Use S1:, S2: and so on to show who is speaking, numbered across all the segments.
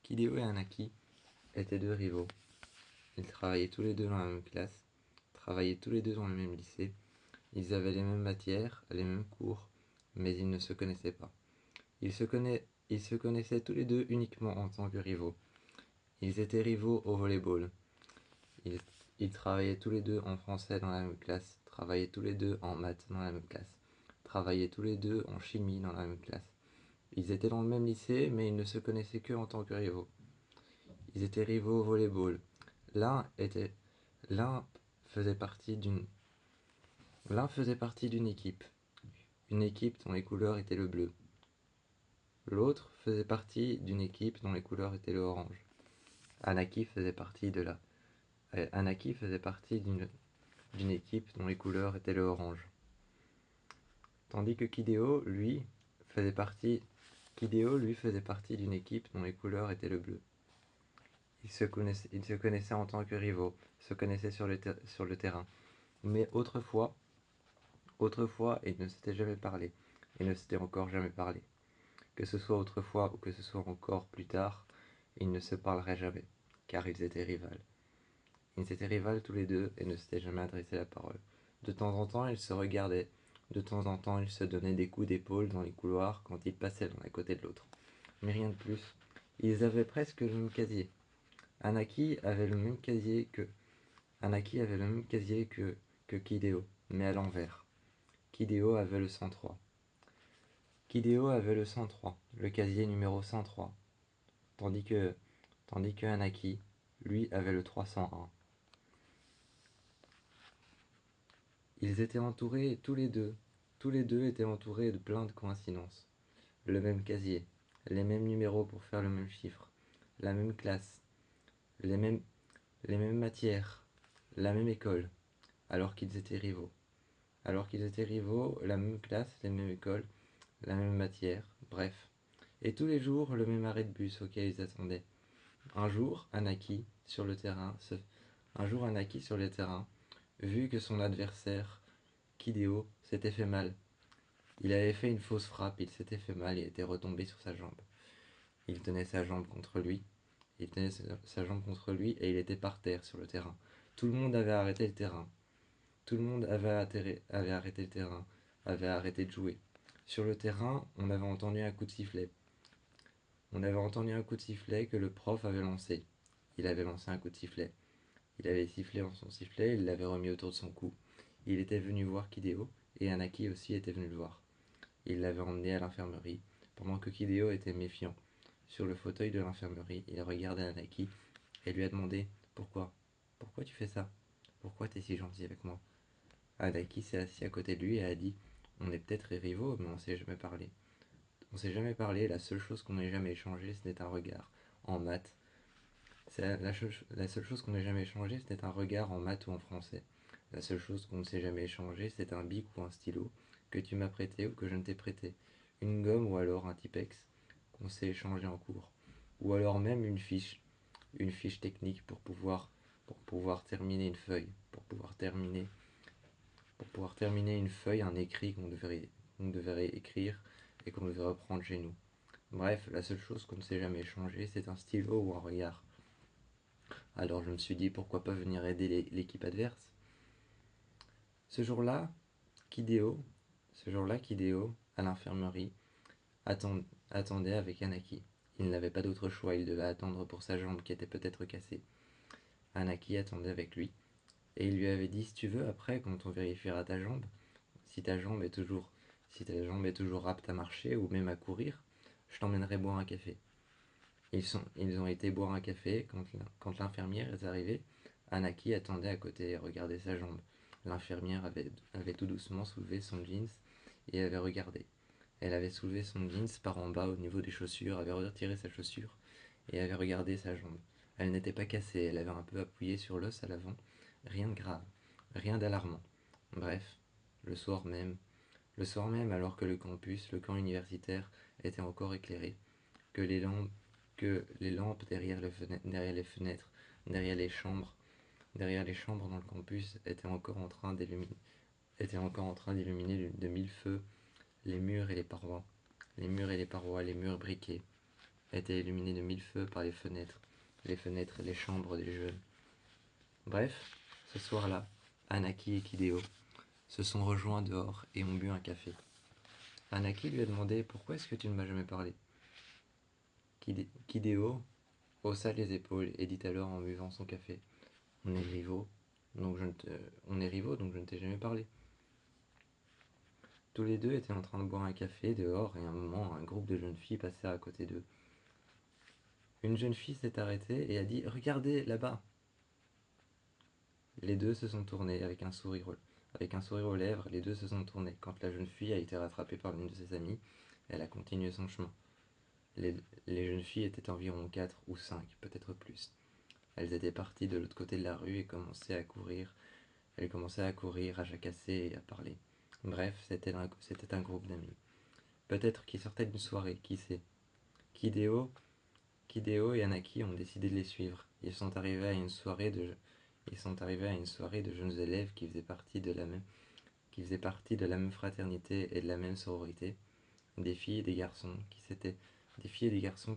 S1: Kideo et Anaki étaient deux rivaux. Ils travaillaient tous les deux dans la même classe, travaillaient tous les deux dans le même lycée. Ils avaient les mêmes matières, les mêmes cours, mais ils ne se connaissaient pas. Ils se connaissaient tous les deux uniquement en tant que rivaux. Ils étaient rivaux au volleyball. Ils, ils travaillaient tous les deux en français dans la même classe, travaillaient tous les deux en maths dans la même classe, travaillaient tous les deux en chimie dans la même classe. Ils étaient dans le même lycée, mais ils ne se connaissaient que en tant que rivaux. Ils étaient rivaux au volleyball. L'un était, l'un faisait partie d'une, l'un faisait partie d'une équipe, une équipe dont les couleurs étaient le bleu. L'autre faisait partie d'une équipe dont les couleurs étaient le orange. Anaki faisait partie d'une équipe dont les couleurs étaient le orange. Tandis que Kideo, lui, faisait partie d'une équipe dont les couleurs étaient le bleu. Ils se connaissaient en tant que rivaux, se connaissaient sur le terrain. Mais autrefois, ils ne s'étaient jamais parlé, et ne s'étaient encore jamais parlé. Que ce soit autrefois ou que ce soit encore plus tard, ils ne se parleraient jamais, car ils étaient rivales. Ils étaient rivales tous les deux et ne s'étaient jamais adressé la parole. De temps en temps, ils se regardaient. De temps en temps, ils se donnaient des coups d'épaule dans les couloirs quand ils passaient l'un à côté de l'autre. Mais rien de plus. Ils avaient presque le même casier. Anaki avait le même casier que Kideo, mais à l'envers. Kideo avait le 103. Kideo avait le 103, le casier numéro 103, tandis que Anaki, lui, avait le 301. Ils étaient entourés tous les deux étaient entourés de plein de coïncidences. Le même casier, les mêmes numéros pour faire le même chiffre, la même classe, les mêmes matières, la même école, alors qu'ils étaient rivaux. La même classe, les mêmes écoles, la même matière, bref. Et tous les jours, le même arrêt de bus auquel ils attendaient. Un jour, Anaki, sur le terrain, vu que son adversaire, Kideo, s'était fait mal. Il avait fait une fausse frappe, il s'était fait mal et était retombé sur sa jambe. Il tenait sa jambe contre lui, et il était par terre sur le terrain. Tout le monde avait arrêté le terrain. Tout le monde avait arrêté le terrain, avait arrêté de jouer. Sur le terrain, on avait entendu un coup de sifflet. On avait entendu un coup de sifflet que le prof avait lancé. Il avait lancé un coup de sifflet. Il avait sifflé en son sifflet, il l'avait remis autour de son cou. Il était venu voir Kideo, et Anaki aussi était venu le voir. Il l'avait emmené à l'infirmerie, pendant que Kideo était méfiant. Sur le fauteuil de l'infirmerie, il regardait Anaki et lui a demandé Pourquoi Pourquoi tu fais ça? Pourquoi t'es si gentil avec moi? Anaki s'est assis à côté de lui et a dit On est peut-être rivaux, mais on s'est jamais parlé. On s'est jamais parlé, la seule chose qu'on n'ait jamais échangé, c'était un regard. En maths. La seule chose qu'on n'ait jamais échangé, c'était un regard en maths ou en français. La seule chose qu'on ne s'est jamais échangé, c'est un bic ou un stylo que tu m'as prêté ou que je ne t'ai prêté. Une gomme ou alors un Tipex qu'on s'est échangé en cours. Ou alors même une fiche technique pour pouvoir terminer une feuille, pour pouvoir terminer une feuille, un écrit qu'on devrait écrire et qu'on devrait reprendre chez nous. Bref, la seule chose qu'on ne s'est jamais échangé, c'est un stylo ou un regard. Alors je me suis dit pourquoi pas venir aider l'équipe adverse. Ce jour-là, Kideo, à l'infirmerie, attendait avec Anaki. Il n'avait pas d'autre choix, il devait attendre pour sa jambe qui était peut-être cassée. Anaki attendait avec lui, et il lui avait dit si tu veux, après, quand on vérifiera ta jambe, si ta jambe est toujours apte à marcher ou même à courir, je t'emmènerai boire un café. Ils ont été boire un café quand l'infirmière est arrivée. Anaki attendait à côté et regardait sa jambe. L'infirmière avait tout doucement soulevé son jeans et avait regardé. Elle avait soulevé son jeans par en bas au niveau des chaussures, avait retiré sa chaussure et avait regardé sa jambe. Elle n'était pas cassée, elle avait un peu appuyé sur l'os à l'avant. Rien de grave, rien d'alarmant. Bref, le soir même, alors que le camp universitaire était encore éclairé, que les lampes, derrière les fenêtres, derrière les chambres dans le campus étaient encore en train d'illuminer de mille feux les murs et les parois, les murs briqués, était illuminée de mille feux par les fenêtres et les chambres des jeunes. Bref, ce soir-là, Anaki et Kideo se sont rejoints dehors et ont bu un café. Anaki lui a demandé « Pourquoi est-ce que tu ne m'as jamais parlé ?» Kideo haussa les épaules et dit alors en buvant son café « On est rivaux, donc je ne t'ai jamais parlé. » Tous les deux étaient en train de boire un café dehors et à un moment, un groupe de jeunes filles passèrent à côté d'eux. Une jeune fille s'est arrêtée et a dit « Regardez, là-bas !» Les deux se sont tournés avec un sourire aux lèvres, les deux se sont tournés. Quand la jeune fille a été rattrapée par l'une de ses amies, elle a continué son chemin. Les jeunes filles étaient environ 4 ou 5, peut-être plus. Elles étaient parties de l'autre côté de la rue et commençaient à courir. Elles commençaient à courir, à jacasser et à parler. Bref, c'était un groupe d'amis. Peut-être qu'ils sortaient d'une soirée, qui sait. Kideo et Anaki ont décidé de les suivre. Ils sont arrivés à une soirée de jeunes élèves qui faisaient partie de la même fraternité et de la même sororité. Des filles et des garçons qui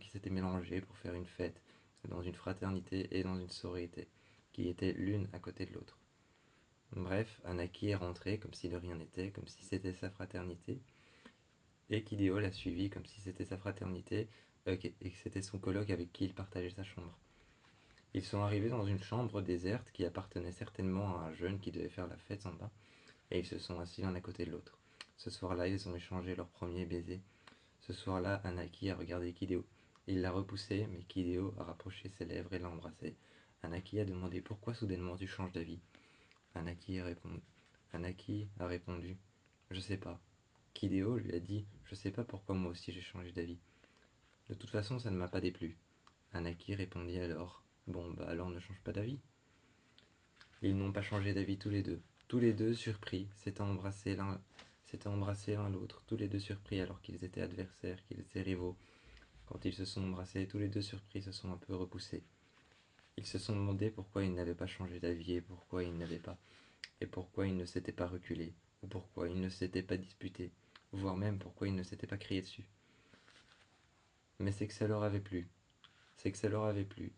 S1: s'étaient mélangés pour faire une fête dans une fraternité et dans une sororité, qui étaient l'une à côté de l'autre. Bref, Anaki est rentrée comme si de rien n'était, comme si c'était sa fraternité, et Kideo l'a suivi comme si c'était sa fraternité et que c'était son coloc avec qui il partageait sa chambre. Ils sont arrivés dans une chambre déserte qui appartenait certainement à un jeune qui devait faire la fête en bas, et ils se sont assis l'un à côté de l'autre. Ce soir-là, ils ont échangé leur premier baiser. Ce soir-là, Anaki a regardé Kideo. Il l'a repoussé, mais Kideo a rapproché ses lèvres et l'a embrassé. Anaki a demandé pourquoi soudainement tu changes d'avis. Anaki a répondu je sais pas. Kideo lui a dit je sais pas pourquoi moi aussi j'ai changé d'avis. De toute façon, ça ne m'a pas déplu. Anaki répondit alors bon, bah alors ne change pas d'avis. Ils n'ont pas changé d'avis tous les deux. Tous les deux, surpris, s'étaient embrassés l'un l'autre, tous les deux surpris alors qu'ils étaient adversaires, qu'ils étaient rivaux. Quand ils se sont embrassés, tous les deux surpris se sont un peu repoussés. Ils se sont demandé pourquoi ils n'avaient pas changé d'avis et pourquoi ils ne s'étaient pas reculés, ou pourquoi ils ne s'étaient pas disputés, voire même pourquoi ils ne s'étaient pas criés dessus. Mais c'est que ça leur avait plu.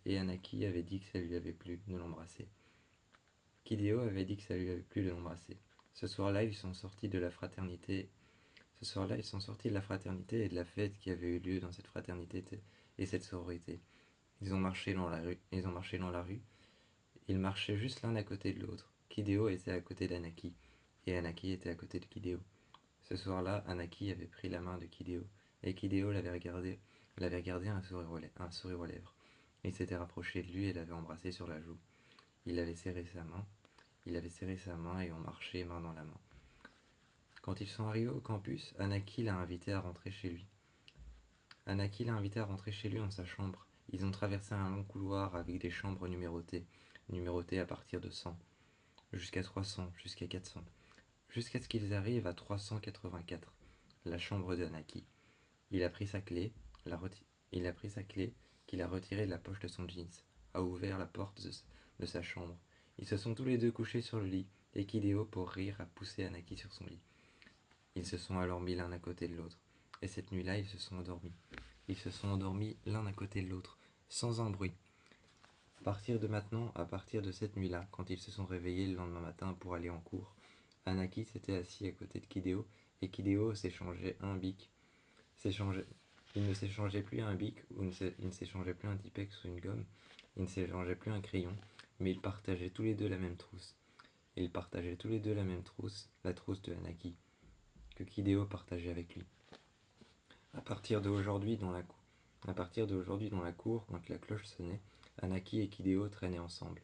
S1: Et Anaki avait dit que ça lui avait plu de l'embrasser. Kideo avait dit que ça lui avait plu de l'embrasser. Ce soir-là, ils sont sortis de la fraternité. Et de la fête qui avait eu lieu dans cette fraternité et cette sororité. Ils ont marché dans la rue. Ils marchaient juste l'un à côté de l'autre. Kideo était à côté d'Anaki, et Anaki était à côté de Kideo. Ce soir-là, Anaki avait pris la main de Kideo, et Kideo l'avait regardé un sourire aux lèvres. Il s'était rapproché de lui et l'avait embrassé sur la joue. Il avait serré sa main et ont marché main dans la main. Quand ils sont arrivés au campus, Anaki l'a invité à rentrer chez lui. Dans sa chambre. Ils ont traversé un long couloir avec des chambres numérotées à partir de 100, jusqu'à 300, jusqu'à 400, jusqu'à ce qu'ils arrivent à 384, la chambre d'Anaki. Il a pris sa clé, qu'il a retirée de la poche de son jeans, a ouvert la porte de sa chambre. Ils se sont tous les deux couchés sur le lit, et Kideo, pour rire, a poussé Anaki sur son lit. Ils se sont alors mis l'un à côté de l'autre, et cette nuit-là, ils se sont endormis. Ils se sont endormis l'un à côté de l'autre, sans un bruit. À partir de cette nuit-là, quand ils se sont réveillés le lendemain matin pour aller en cours, Anaki s'était assis à côté de Kideo, et Kideo s'échangeait un bic. Il ne s'échangeait plus un bic, il ne s'échangeait plus un Tipex ou une gomme, il ne s'échangeait plus un crayon, mais ils partageaient tous les deux la même trousse. La trousse de Anaki, que Kideo partageait avec lui. À partir d'aujourd'hui, dans la cour, quand la cloche sonnait, Anaki et Kideo traînaient ensemble.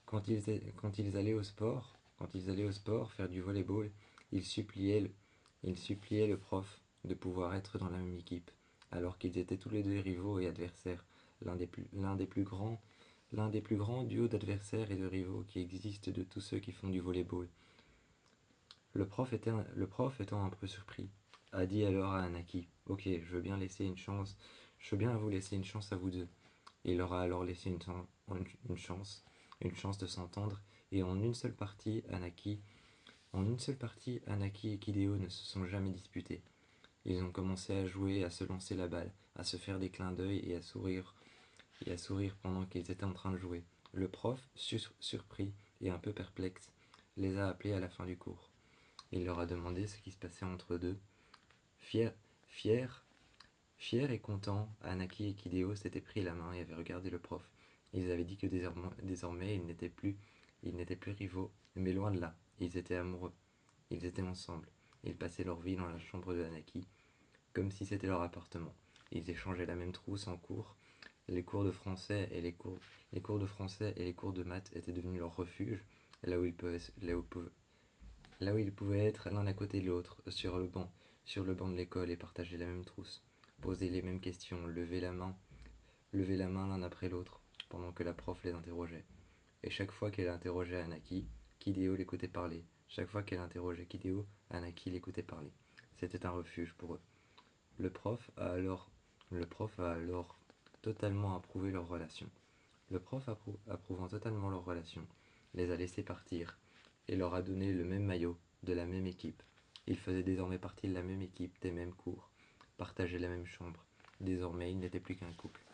S1: Quand ils allaient au sport faire du volleyball, ils suppliaient le prof de pouvoir être dans la même équipe, alors qu'ils étaient tous les deux rivaux et adversaires, l'un des plus grands duos d'adversaires et de rivaux qui existent de tous ceux qui font du volleyball. Le prof étant un peu surpris, a dit alors à Anaki « Ok, je veux bien vous laisser une chance à vous deux. » Il leur a alors laissé une chance de s'entendre, et en une seule partie, Anaki et Kideo ne se sont jamais disputés. Ils ont commencé à jouer et à se lancer la balle, à se faire des clins d'œil et à sourire pendant qu'ils étaient en train de jouer. Le prof, surpris et un peu perplexe, les a appelés à la fin du cours. Il leur a demandé ce qui se passait entre deux. Fier, fier, fier et content, Anaki et Kideo s'étaient pris la main et avaient regardé le prof. Ils avaient dit que désormais ils n'étaient plus rivaux, mais loin de là. Ils étaient amoureux. Ils étaient ensemble. Ils passaient leur vie dans la chambre de Anaki, comme si c'était leur appartement. Ils échangeaient la même trousse en cours. Les cours de français et les cours de français et les cours de maths étaient devenus leur refuge, là où ils pouvaient être l'un à côté de l'autre, sur le banc de l'école et partager la même trousse, poser les mêmes questions, lever la main l'un après l'autre, pendant que la prof les interrogeait. Et chaque fois qu'elle interrogeait Anaki, Kideo l'écoutait parler. Chaque fois qu'elle interrogeait Kideo, Anaki l'écoutait parler. C'était un refuge pour eux. Le prof a alors, le prof a alors totalement approuvé leur relation. Le prof, approuvant totalement leur relation, les a laissés partir et leur a donné le même maillot de la même équipe. Ils faisaient désormais partie de la même équipe, des mêmes cours, partageaient la même chambre. Désormais, ils n'étaient plus qu'un couple.